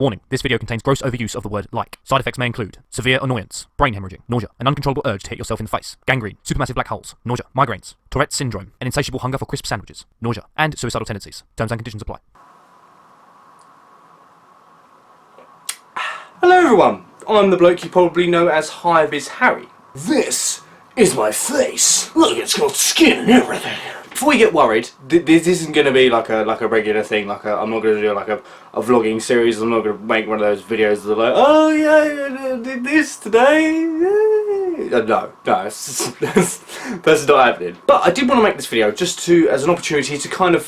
Warning, this video contains gross overuse of the word like. Side effects may include severe annoyance, brain hemorrhaging, nausea, an uncontrollable urge to hit yourself in the face, gangrene, supermassive black holes, nausea, migraines, Tourette's syndrome, an insatiable hunger for crisp sandwiches, nausea, and suicidal tendencies. Terms and conditions apply. Hello everyone, I'm the bloke you probably know as Hive's Harry. This is my face. Look, it's got skin and everything. Before you get worried, this isn't going to be like a regular thing. I'm not going to do like a vlogging series. I'm not going to make one of those videos that are like, oh yeah, I did this today. No, that's not happening. But I did want to make this video just as an opportunity to kind of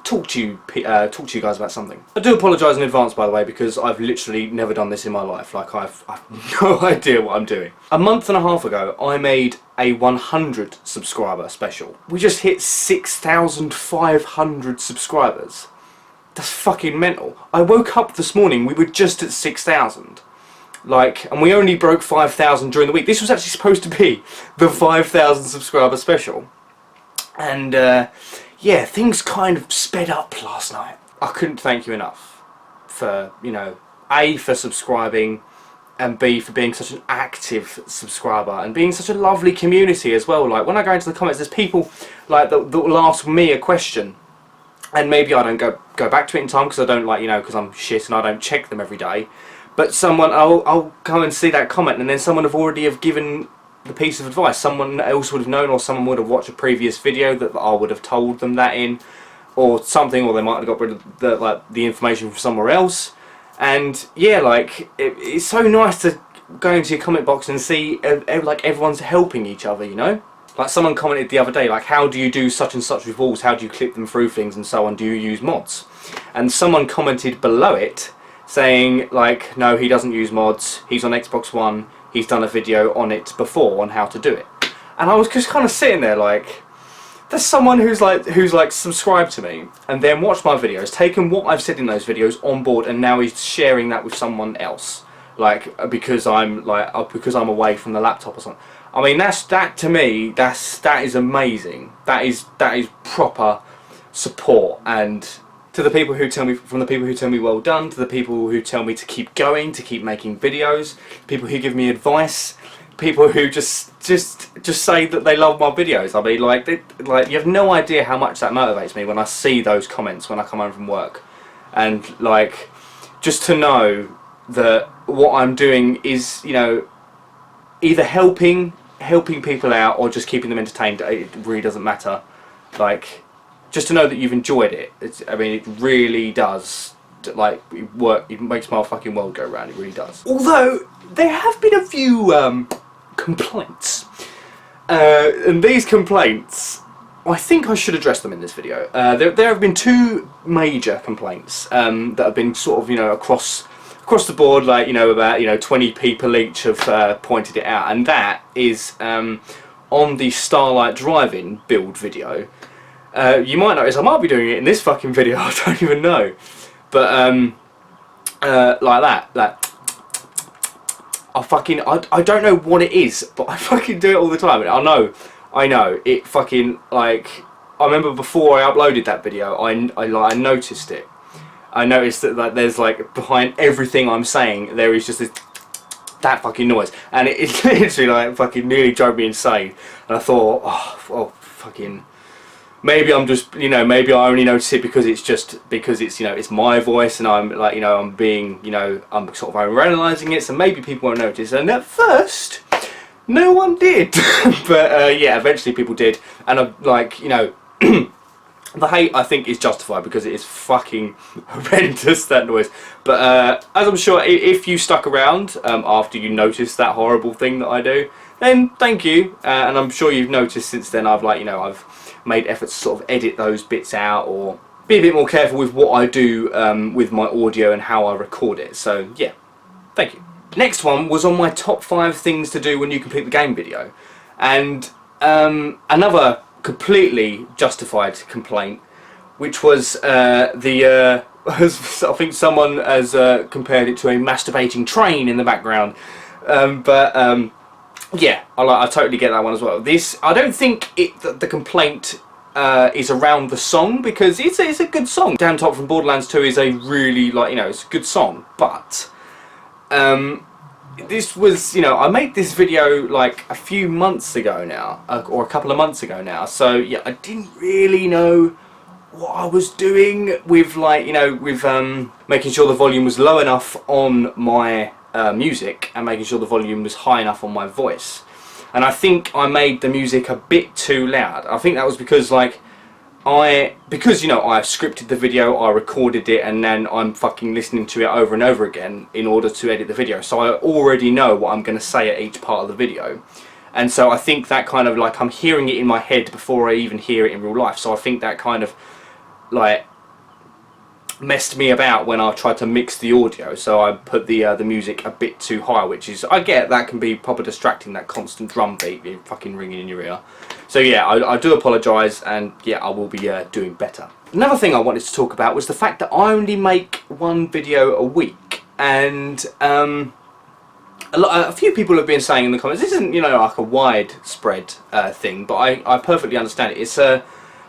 talk to you guys about something. I do apologise in advance, by the way, because I've literally never done this in my life. Like, I've no idea what I'm doing. A month and a half ago, I made a 100 subscriber special. We just hit 6,500 subscribers. That's fucking mental. I woke up this morning, we were just at 6,000. Like, and we only broke 5,000 during the week. This was actually supposed to be the 5,000 subscriber special. And, yeah, things kind of sped up last night. I couldn't thank you enough for, you know, A, for subscribing, and B, for being such an active subscriber and being such a lovely community as well. Like, when I go into the comments, there's people like that will ask me a question, and maybe I don't go back to it in time because I don't, like, you know, because I'm shit and I don't check them every day. But I'll go and see that comment, and then someone have given the piece of advice. Someone else would have known, or someone would have watched a previous video that I would have told them that in, or something, or they might have got rid of the information from somewhere else. And yeah, like it's so nice to go into your comment box and see like everyone's helping each other, you know. Like, someone commented the other day, like, how do you do such and such with walls? How do you clip them through things and so on? Do you use mods? And someone commented below it saying, like, no, he doesn't use mods. He's on Xbox One. He's done a video on it before on how to do it. And I was just kind of sitting there like, there's someone who's like subscribed to me and then watched my videos, taken what I've said in those videos on board, and now he's sharing that with someone else, like because I'm away from the laptop or something. I mean, that to me, that is amazing. That is proper support. And to the people who tell me, from the people who tell me well done, to the people who tell me to keep going, to keep making videos, people who give me advice, people who just say that they love my videos. I mean, like you have no idea how much that motivates me when I see those comments when I come home from work, and like just to know that what I'm doing is, you know, either helping people out or just keeping them entertained. It really doesn't matter. Like, just to know that you've enjoyed it. I mean, it really does. Like, it makes my fucking world go round. It really does. Although there have been a few complaints, and these complaints, I think I should address them in this video. There have been two major complaints that have been sort of, you know, across the board. Like, you know, about 20 people each have pointed it out, and that is on the Starlight Driving build video. You might notice I might be doing it in this fucking video. I don't even know, but like that, like I don't know what it is, but I fucking do it all the time. I know it fucking, like, I remember before I uploaded that video, I noticed it. I noticed that, like, there's, like, behind everything I'm saying there is just that fucking noise, and it literally, like, fucking nearly drove me insane. And I thought, oh fucking, maybe I'm just, you know, maybe I only notice it because it's you know, it's my voice, and I'm like, you know, I'm being, you know, I'm sort of overanalyzing it, so maybe people won't notice. And at first, no one did, but yeah, eventually people did, and I'm like, you know, the hate, I think, is justified because it is fucking horrendous, that noise. But as I'm sure, if you stuck around after you noticed that horrible thing that I do, then thank you, and I'm sure you've noticed since then I've made efforts to sort of edit those bits out, or be a bit more careful with what I do with my audio and how I record it. So yeah, thank you. Next one was on my top 5 things to do when you complete the game video, and another completely justified complaint, which was I think someone has compared it to a masturbating train in the background, yeah, I totally get that one as well. I don't think the complaint is around the song, because it's a good song. Damn Top from Borderlands 2 is a really, like, you know, it's a good song, but this was, you know, I made this video like a few months ago now, or a couple of months ago now, so yeah, I didn't really know what I was doing with, like, you know, with making sure the volume was low enough on my music and making sure the volume was high enough on my voice. And I think I made the music a bit too loud. I think that was because, like, because, you know, I scripted the video, I recorded it, and then I'm fucking listening to it over and over again in order to edit the video. So I already know what I'm going to say at each part of the video. And so I think that kind of, like, I'm hearing it in my head before I even hear it in real life. So I think that kind of, like, messed me about when I tried to mix the audio. So I put the music a bit too high, which is, I get that can be proper distracting, that constant drum beat fucking ringing in your ear. So yeah, I do apologise, and yeah, I will be doing better. Another thing I wanted to talk about was the fact that I only make one video a week, and a few people have been saying in the comments, this isn't, you know, like a widespread thing, but I perfectly understand it. It's like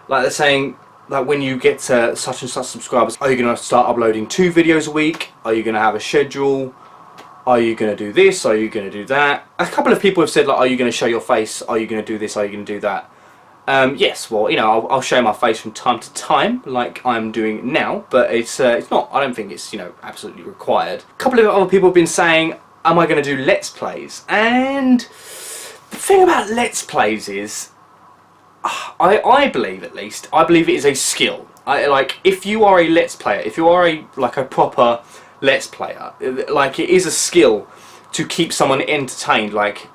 they're saying, like, when you get to such and such subscribers, are you going to start uploading 2 videos a week? Are you going to have a schedule? Are you going to do this? Are you going to do that? A couple of people have said, like, are you going to show your face? Are you going to do this? Are you going to do that? Yes, well, you know, I'll show my face from time to time, like I'm doing now, but it's not, I don't think it's, you know, absolutely required. A couple of other people have been saying, am I going to do Let's Plays? And the thing about Let's Plays is, I believe, at least, I believe it is a skill. Like, if you are a Let's Player, if you are a proper Let's Player, like, it is a skill to keep someone entertained, like,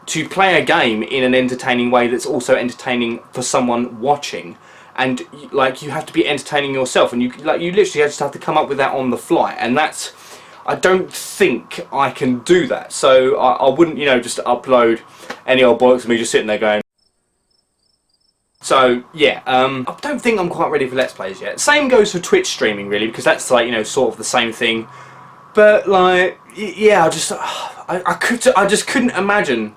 to play a game in an entertaining way that's also entertaining for someone watching. And, like, you have to be entertaining yourself, and you literally just have to come up with that on the fly, and that's, I don't think I can do that. So I wouldn't, you know, just upload any old bollocks of me just sitting there going. So yeah, I don't think I'm quite ready for Let's Plays yet. Same goes for Twitch streaming, really, because that's, like, you know, sort of the same thing. But, like, yeah, I just couldn't imagine,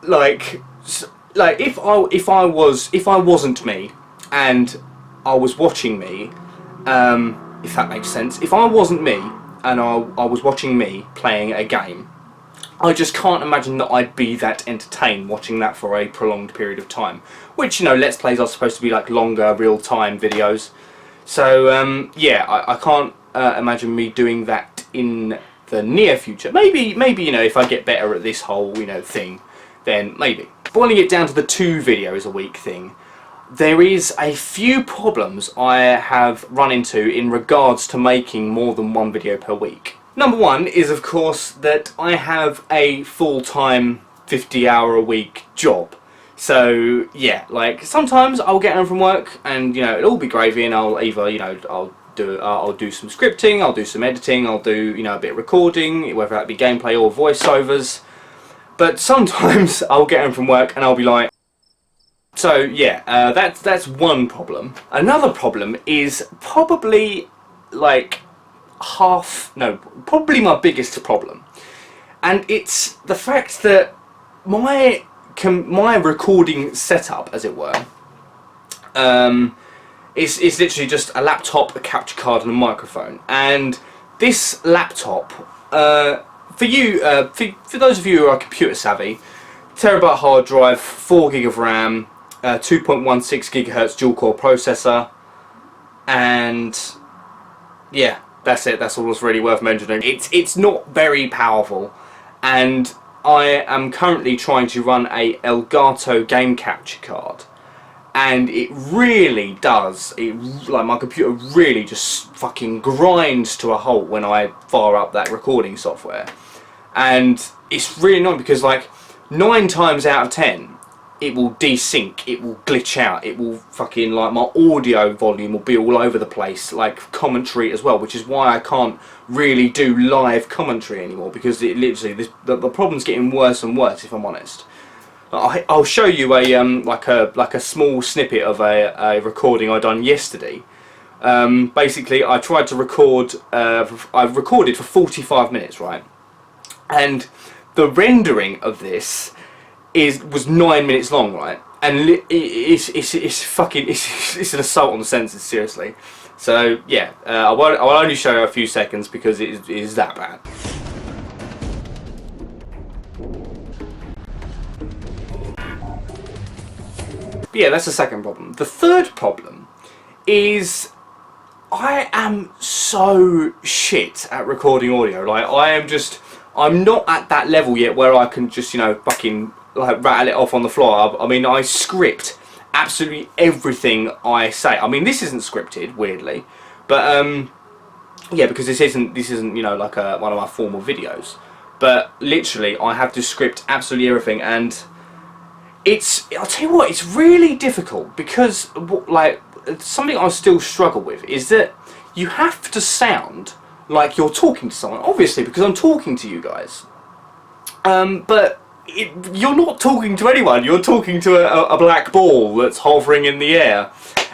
like if I wasn't me and I was watching me, if that makes sense. If I wasn't me and I was watching me playing a game, I just can't imagine that I'd be that entertained watching that for a prolonged period of time. Which, you know, Let's Plays are supposed to be like longer, real-time videos. So, yeah, I can't imagine me doing that in the near future. Maybe, you know, if I get better at this whole, you know, thing, then maybe. Boiling it down to the 2 videos a week thing, there is a few problems I have run into in regards to making more than 1 video per week. Number 1 is, of course, that I have a full-time 50-hour-a-week job. So, yeah, like, sometimes I'll get home from work and, you know, it'll all be gravy, and I'll either, you know, I'll do some scripting, I'll do some editing, I'll do, you know, a bit of recording, whether that be gameplay or voiceovers. But sometimes I'll get home from work and I'll be like... So, yeah, that's one problem. Another problem is probably, like, probably my biggest problem, and it's the fact that my recording setup, as it were, is literally just a laptop, a capture card, and a microphone. And this laptop, for those of you who are computer savvy, terabyte hard drive, 4 gig of RAM, 2.16 gigahertz dual core processor, and yeah. That's it, that's all that's really worth mentioning. It's not very powerful, and I am currently trying to run a Elgato game capture card, and it really does, like, my computer really just fucking grinds to a halt when I fire up that recording software. And it's really annoying because, like, 9 times out of 10, it will desync, it will glitch out, it will fucking, like, my audio volume will be all over the place, like commentary as well, which is why I can't really do live commentary anymore, because it literally, the problem's getting worse and worse, if I'm honest. I'll show you a like a small snippet of a recording I done yesterday. Basically, I tried to record, I recorded for 45 minutes, right? And the rendering of this was 9 minutes long, right? and it's fucking it's an assault on the senses, seriously. So yeah, I will only show you a few seconds because it is that bad. But yeah, that's the second problem. The third problem is I am so shit at recording audio. Like I'm not at that level yet where I can just, you know, fucking like rattle it off on the fly. I mean, I script absolutely everything I say. I mean, this isn't scripted, weirdly, but yeah, because this isn't you know, like one of my formal videos. But literally, I have to script absolutely everything, and I'll tell you what, it's really difficult because, like, something I still struggle with is that you have to sound like you're talking to someone, obviously, because I'm talking to you guys. But you're not talking to anyone, you're talking to a black ball that's hovering in the air.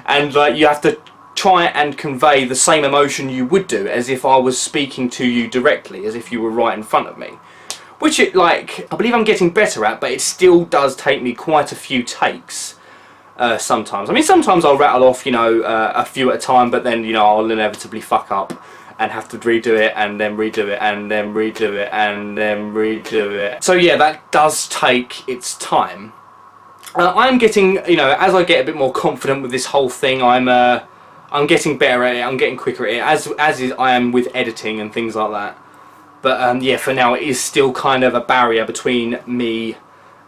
And like, you have to try and convey the same emotion you would do as if I was speaking to you directly, as if you were right in front of me. Which I believe I'm getting better at, but it still does take me quite a few takes sometimes. I mean, sometimes I'll rattle off, you know, a few at a time, but then, you know, I'll inevitably fuck up and have to redo it, and then redo it, and then redo it, and then redo it. So yeah, that does take its time. I'm getting, you know, as I get a bit more confident with this whole thing, I'm getting better at it, I'm getting quicker at it, as is I am with editing and things like that. But yeah, for now it is still kind of a barrier between me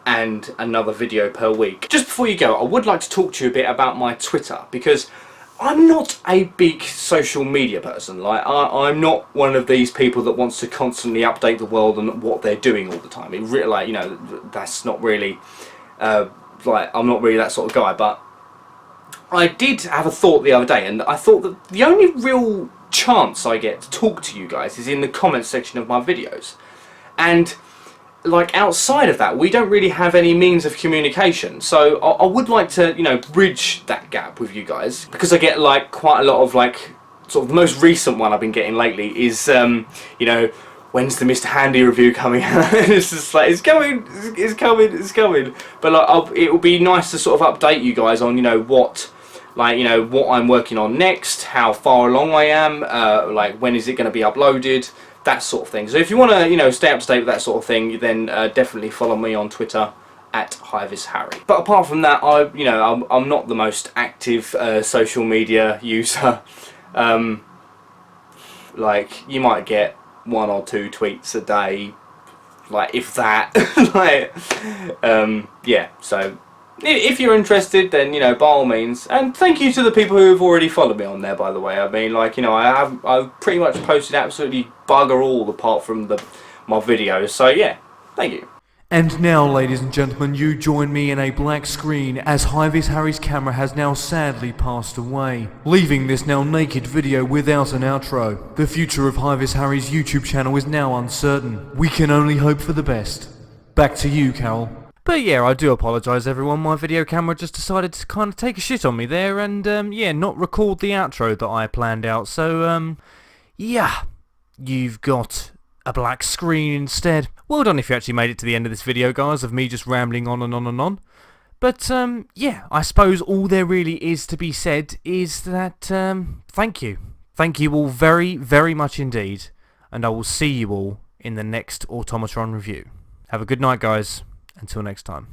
and another video per week. Just before you go, I would like to talk to you a bit about my Twitter, because I'm not a big social media person. Like, I'm not one of these people that wants to constantly update the world and what they're doing all the time. It really, like, you know, that's not really, like, I'm not really that sort of guy. But I did have a thought the other day, and I thought that the only real chance I get to talk to you guys is in the comments section of my videos. And like, outside of that, we don't really have any means of communication. So I would like to, you know, bridge that gap with you guys, because I get like quite a lot of, like, sort of the most recent one I've been getting lately is, you know, when's the Mr. Handy review coming out? It's just like, it's coming. But like, it would be nice to sort of update you guys on, you know, what I'm working on next, how far along I am, like, when is it going to be uploaded, that sort of thing. So if you want to, you know, stay up to date with that sort of thing, then definitely follow me on Twitter at HivisHarry. But apart from that, I'm not the most active social media user. Like, you might get 1 or 2 tweets a day, like, if that. Like, yeah. So if you're interested, then, you know, by all means. And thank you to the people who have already followed me on there, by the way. I mean, like, you know, I've pretty much posted absolutely bugger all apart from my videos. So yeah, thank you. And now, ladies and gentlemen, you join me in a black screen as HivisHarry's camera has now sadly passed away, leaving this now naked video without an outro. The future of HivisHarry's YouTube channel is now uncertain. We can only hope for the best. Back to you, Carol. But yeah, I do apologise everyone, my video camera just decided to kind of take a shit on me there and yeah, not record the outro that I planned out, so yeah, you've got a black screen instead. Well done if you actually made it to the end of this video, guys, of me just rambling on and on and on. But yeah, I suppose all there really is to be said is that thank you. Thank you all very, very much indeed, and I will see you all in the next Automatron review. Have a good night, guys. Until next time.